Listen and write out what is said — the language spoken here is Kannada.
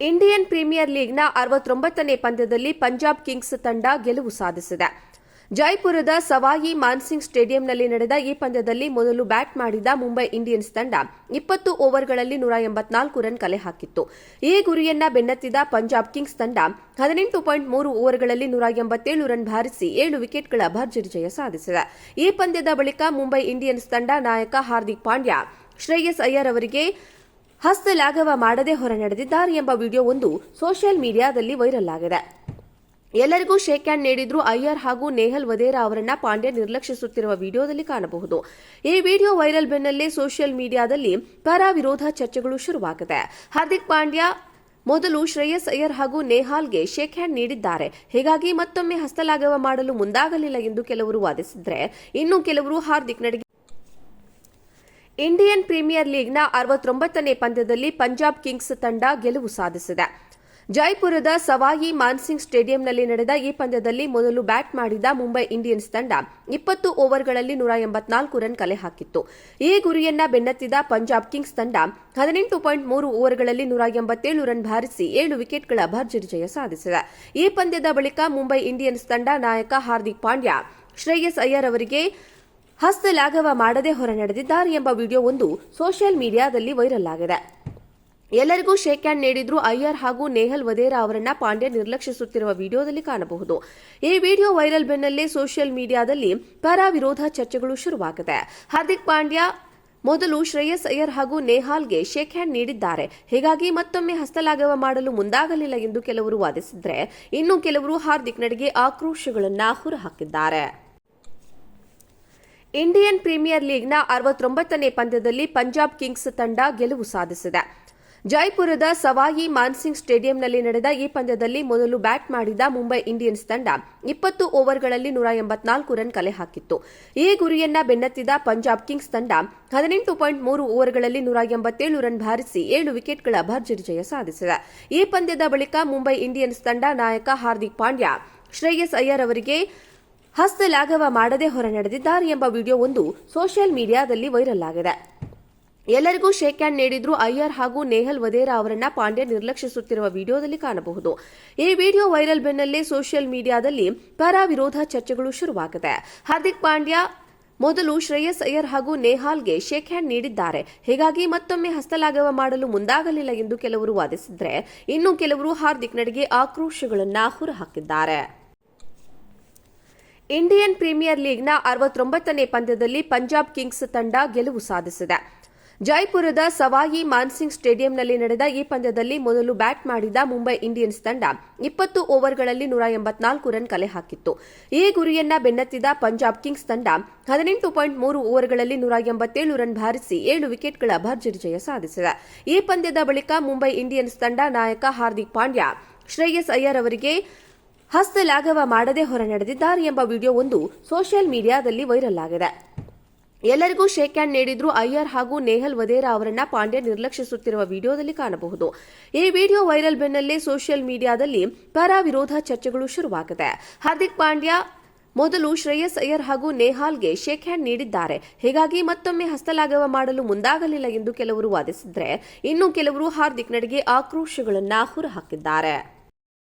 ಇಂಡಿಯನ್ ಪ್ರೀಮಿಯರ್ ಲೀಗ್ನ 69ನೇ ಪಂದ್ಯದಲ್ಲಿ ಪಂಜಾಬ್ ಕಿಂಗ್ಸ್ ತಂಡ ಗೆಲುವು ಸಾಧಿಸಿದೆ. ಜೈಪುರದ ಸವಾಯಿ ಮಾನ್ಸಿಂಗ್ ಸ್ಟೇಡಿಯಂನಲ್ಲಿ ನಡೆದ ಈ ಪಂದ್ಯದಲ್ಲಿ ಮೊದಲು ಬ್ಯಾಟ್ ಮಾಡಿದ ಮುಂಬೈ ಇಂಡಿಯನ್ಸ್ ತಂಡ 20 ಓವರ್ಗಳಲ್ಲಿ 184 ರನ್ ಕಲೆ ಹಾಕಿತ್ತು. ಈ ಗುರಿಯನ್ನ ಬೆನ್ನತ್ತಿದ ಪಂಜಾಬ್ ಕಿಂಗ್ಸ್ ತಂಡ 18.3 ಓವರ್ಗಳಲ್ಲಿ 187 ರನ್ ಬಾರಿಸಿ 7 ವಿಕೆಟ್ಗಳ ಭರ್ಜರಿ ಜಯ ಸಾಧಿಸಿದೆ. ಈ ಪಂದ್ಯದ ಬಳಿಕ ಮುಂಬೈ ಇಂಡಿಯನ್ಸ್ ತಂಡ ನಾಯಕ ಹಾರ್ದಿಕ್ ಪಾಂಡ್ಯ ಶ್ರೇಯಸ್ ಅಯ್ಯರ್ ಅವರಿಗೆ ಹಸ್ತಲಾಘವ ಮಾಡದೆ ಹೊರ ನಡೆದಿದ್ದಾರೆ ಎಂಬ ವಿಡಿಯೋವೊಂದು ಸೋಷಿಯಲ್ ಮೀಡಿಯಾದಲ್ಲಿ ವೈರಲ್ ಆಗಿದೆ. ಎಲ್ಲರಿಗೂ ಶೇಕ್ ಹ್ಯಾಂಡ್ ನೀಡಿದ್ರು ಅಯ್ಯರ್ ಹಾಗೂ ನೇಹಲ್ ವಧೇರಾ ಅವರನ್ನ ಪಾಂಡ್ಯ ನಿರ್ಲಕ್ಷಿಸುತ್ತಿರುವ ವಿಡಿಯೋದಲ್ಲಿ ಕಾಣಬಹುದು. ಈ ವಿಡಿಯೋ ವೈರಲ್ ಬೆನ್ನಲ್ಲೇ ಸೋಷಿಯಲ್ ಮೀಡಿಯಾದಲ್ಲಿ ಪರ ವಿರೋಧ ಚರ್ಚೆಗಳು ಶುರುವಾಗಿದೆ. ಹಾರ್ದಿಕ್ ಪಾಂಡ್ಯ ಮೊದಲು ಶ್ರೇಯಸ್ ಅಯ್ಯರ್ ಹಾಗೂ ನೇಹಾಲ್ಗೆ ಶೇಕ್ ಹ್ಯಾಂಡ್ ನೀಡಿದ್ದಾರೆ, ಹೀಗಾಗಿ ಮತ್ತೊಮ್ಮೆ ಹಸ್ತಲಾಘವ ಮಾಡಲು ಮುಂದಾಗಲಿಲ್ಲ ಎಂದು ಕೆಲವರು ವಾದಿಸಿದ್ರೆ, ಇನ್ನು ಕೆಲವರು ಹಾರ್ದಿಕ್ ನಡೆಗೆ ಇಂಡಿಯನ್ ಪ್ರೀಮಿಯರ್ ಲೀಗ್ನ 69ನೇ ಪಂದ್ಯದಲ್ಲಿ ಪಂಜಾಬ್ ಕಿಂಗ್ಸ್ ತಂಡ ಗೆಲುವು ಸಾಧಿಸಿದೆ. ಜೈಪುರದ ಸವಾಯಿ ಮಾನ್ಸಿಂಗ್ ಸ್ಟೇಡಿಯಂನಲ್ಲಿ ನಡೆದ ಈ ಪಂದ್ಯದಲ್ಲಿ ಮೊದಲು ಬ್ಯಾಟ್ ಮಾಡಿದ ಮುಂಬೈ ಇಂಡಿಯನ್ಸ್ ತಂಡ 20 ಓವರ್ಗಳಲ್ಲಿ 184 ರನ್ ಕಲೆ ಹಾಕಿತ್ತು. ಈ ಗುರಿಯನ್ನ ಬೆನ್ನತ್ತಿದ ಪಂಜಾಬ್ ಕಿಂಗ್ಸ್ ತಂಡ 18.3 ಓವರ್ಗಳಲ್ಲಿ 187 ರನ್ ಬಾರಿಸಿ 7 ವಿಕೆಟ್ಗಳ ಭರ್ಜರಿ ಜಯ ಸಾಧಿಸಿದೆ. ಈ ಪಂದ್ಯದ ಬಳಿಕ ಮುಂಬೈ ಇಂಡಿಯನ್ಸ್ ತಂಡ ನಾಯಕ ಹಾರ್ದಿಕ್ ಪಾಂಡ್ಯ ಶ್ರೇಯಸ್ ಅಯ್ಯರ್ ಅವರಿಗೆ ಹಸ್ತಲಾಘವ ಮಾಡದೆ ಹೊರ ನಡೆದಿದ್ದಾರೆ ಎಂಬ ವಿಡಿಯೋವೊಂದು ಸೋಷಿಯಲ್ ಮೀಡಿಯಾದಲ್ಲಿ ವೈರಲ್ ಆಗಿದೆ. ಎಲ್ಲರಿಗೂ ಶೇಕ್ ಹ್ಯಾಂಡ್ ನೀಡಿದ್ರು ಅಯ್ಯರ್ ಹಾಗೂ ನೇಹಲ್ ವಧೇರಾ ಅವರನ್ನ ಪಾಂಡ್ಯ ನಿರ್ಲಕ್ಷಿಸುತ್ತಿರುವ ವಿಡಿಯೋದಲ್ಲಿ ಕಾಣಬಹುದು. ಈ ವಿಡಿಯೋ ವೈರಲ್ ಬೆನ್ನಲ್ಲೇ ಸೋಷಿಯಲ್ ಮೀಡಿಯಾದಲ್ಲಿ ಪರ ವಿರೋಧ ಚರ್ಚೆಗಳು ಶುರುವಾಗಿದೆ. ಹಾರ್ದಿಕ್ ಪಾಂಡ್ಯ ಮೊದಲು ಶ್ರೇಯಸ್ ಅಯ್ಯರ್ ಹಾಗೂ ನೇಹಾಲ್ಗೆ ಶೇಕ್ ಹ್ಯಾಂಡ್ ನೀಡಿದ್ದಾರೆ, ಹೀಗಾಗಿ ಮತ್ತೊಮ್ಮೆ ಹಸ್ತಲಾಘವ ಮಾಡಲು ಮುಂದಾಗಲಿಲ್ಲ ಎಂದು ಕೆಲವರು ವಾದಿಸಿದ್ರೆ, ಇನ್ನು ಕೆಲವರು ಹಾರ್ದಿಕ್ ನಡೆಗೆ ಆಕ್ರೋಶಗಳನ್ನು ಹೊರಹಾಕಿದ್ದಾರೆ. ಇಂಡಿಯನ್ ಪ್ರೀಮಿಯರ್ ಲೀಗ್ನ 69ನೇ ಪಂದ್ಯದಲ್ಲಿ ಪಂಜಾಬ್ ಕಿಂಗ್ಸ್ ತಂಡ ಗೆಲುವು ಸಾಧಿಸಿದೆ. ಜೈಪುರದ ಸವಾಯಿ ಮಾನ್ಸಿಂಗ್ ಸ್ಟೇಡಿಯಂನಲ್ಲಿ ನಡೆದ ಈ ಪಂದ್ಯದಲ್ಲಿ ಮೊದಲು ಬ್ಯಾಟ್ ಮಾಡಿದ ಮುಂಬೈ ಇಂಡಿಯನ್ಸ್ ತಂಡ 20 ಓವರ್ಗಳಲ್ಲಿ 184 ರನ್ ಕಲೆ ಹಾಕಿತ್ತು. ಈ ಗುರಿಯನ್ನ ಬೆನ್ನತ್ತಿದ ಪಂಜಾಬ್ ಕಿಂಗ್ಸ್ ತಂಡ 18.3 ಓವರ್ಗಳಲ್ಲಿ 187 ರನ್ ಬಾರಿಸಿ 7 ವಿಕೆಟ್ಗಳ ಭರ್ಜರಿ ಜಯ ಸಾಧಿಸಿದೆ. ಈ ಪಂದ್ಯದ ಬಳಿಕ ಮುಂಬೈ ಇಂಡಿಯನ್ಸ್ ತಂಡ ನಾಯಕ ಹಾರ್ದಿಕ್ ಪಾಂಡ್ಯ ಶ್ರೇಯಸ್ ಅಯ್ಯರ್ ಅವರಿಗೆ ಹಸ್ತಲಾಘವ ಮಾಡದೆ ಹೊರ ನಡೆದಿದ್ದಾರೆ ಎಂಬ ವಿಡಿಯೋವೊಂದು ಸೋಷಿಯಲ್ ಮೀಡಿಯಾದಲ್ಲಿ ವೈರಲ್ ಆಗಿದೆ. ಎಲ್ಲರಿಗೂ ಶೇಕ್ ಹ್ಯಾಂಡ್ ನೀಡಿದ್ರು ಅಯ್ಯರ್ ಹಾಗೂ ನೇಹಲ್ ವಧೇರಾ ಅವರನ್ನ ಪಾಂಡ್ಯ ನಿರ್ಲಕ್ಷಿಸುತ್ತಿರುವ ವಿಡಿಯೋದಲ್ಲಿ ಕಾಣಬಹುದು. ಈ ವಿಡಿಯೋ ವೈರಲ್ ಬೆನ್ನಲ್ಲೇ ಸೋಷಿಯಲ್ ಮೀಡಿಯಾದಲ್ಲಿ ಪರ ವಿರೋಧ ಚರ್ಚೆಗಳು ಶುರುವಾಗಿದೆ. ಹಾರ್ದಿಕ್ ಪಾಂಡ್ಯ ಮೊದಲು ಶ್ರೇಯಸ್ ಅಯ್ಯರ್ ಹಾಗೂ ನೇಹಾಲ್ಗೆ ಶೇಕ್ ಹ್ಯಾಂಡ್ ನೀಡಿದ್ದಾರೆ, ಹೀಗಾಗಿ ಮತ್ತೊಮ್ಮೆ ಹಸ್ತಲಾಘವ ಮಾಡಲು ಮುಂದಾಗಲಿಲ್ಲ ಎಂದು ಕೆಲವರು ವಾದಿಸಿದ್ರೆ, ಇನ್ನು ಕೆಲವರು ಹಾರ್ದಿಕ್ ನಡೆಗೆ ಆಕ್ರೋಶಗಳನ್ನು ಹೊರಹಾಕಿದ್ದಾರೆ. ಇಂಡಿಯನ್ ಪ್ರೀಮಿಯರ್ ಲೀಗ್ನ 69ನೇ ಪಂದ್ಯದಲ್ಲಿ ಪಂಜಾಬ್ ಕಿಂಗ್ಸ್ ತಂಡ ಗೆಲುವು ಸಾಧಿಸಿದೆ. ಜೈಪುರದ ಸವಾಯಿ ಮಾನ್ಸಿಂಗ್ ಸ್ಟೇಡಿಯಂನಲ್ಲಿ ನಡೆದ ಈ ಪಂದ್ಯದಲ್ಲಿ ಮೊದಲು ಬ್ಯಾಟ್ ಮಾಡಿದ ಮುಂಬೈ ಇಂಡಿಯನ್ಸ್ ತಂಡ 20 ಓವರ್ಗಳಲ್ಲಿ 184 ರನ್ ಕಲೆ ಹಾಕಿತ್ತು. ಈ ಗುರಿಯನ್ನ ಬೆನ್ನತ್ತಿದ ಪಂಜಾಬ್ ಕಿಂಗ್ಸ್ ತಂಡ 18.3 ಓವರ್ಗಳಲ್ಲಿ 187 ರನ್ ಬಾರಿಸಿ 7 ವಿಕೆಟ್ಗಳ ಭರ್ಜರಿ ಜಯ ಸಾಧಿಸಿದೆ. ಈ ಪಂದ್ಯದ ಬಳಿಕ ಮುಂಬೈ ಇಂಡಿಯನ್ಸ್ ತಂಡ ನಾಯಕ ಹಾರ್ದಿಕ್ ಪಾಂಡ್ಯ ಶ್ರೇಯಸ್ ಅಯ್ಯರ್ ಅವರಿಗೆ ಹಸ್ತಲಾಘವ ಮಾಡದೆ ಹೊರ ನಡೆದಿದ್ದಾರೆ ಎಂಬ ವಿಡಿಯೋವೊಂದು ಸೋಷಿಯಲ್ ಮೀಡಿಯಾದಲ್ಲಿ ವೈರಲ್ ಆಗಿದೆ. ಎಲ್ಲರಿಗೂ ಶೇಕ್ ಹ್ಯಾಂಡ್ ನೀಡಿದ್ರು ಅಯ್ಯರ್ ಹಾಗೂ ನೇಹಲ್ ವಧೇರಾ ಅವರನ್ನ ಪಾಂಡ್ಯ ನಿರ್ಲಕ್ಷಿಸುತ್ತಿರುವ ವಿಡಿಯೋದಲ್ಲಿ ಕಾಣಬಹುದು. ಈ ವಿಡಿಯೋ ವೈರಲ್ ಬೆನ್ನಲ್ಲೇ ಸೋಷಿಯಲ್ ಮೀಡಿಯಾದಲ್ಲಿ ಪರ ವಿರೋಧ ಚರ್ಚೆಗಳು ಶುರುವಾಗಿದೆ. ಹಾರ್ದಿಕ್ ಪಾಂಡ್ಯ ಮೊದಲು ಶ್ರೇಯಸ್ ಅಯ್ಯರ್ ಹಾಗೂ ನೇಹಾಲ್ಗೆ ಶೇಕ್ ಹ್ಯಾಂಡ್ ನೀಡಿದ್ದಾರೆ, ಹೀಗಾಗಿ ಮತ್ತೊಮ್ಮೆ ಹಸ್ತಲಾಘವ ಮಾಡಲು ಮುಂದಾಗಲಿಲ್ಲ ಎಂದು ಕೆಲವರು ವಾದಿಸಿದ್ರೆ, ಇನ್ನು ಕೆಲವರು ಹಾರ್ದಿಕ್ ನಡೆಗೆ ಆಕ್ರೋಶಗಳನ್ನು ಹೊರಹಾಕಿದ್ದಾರೆ.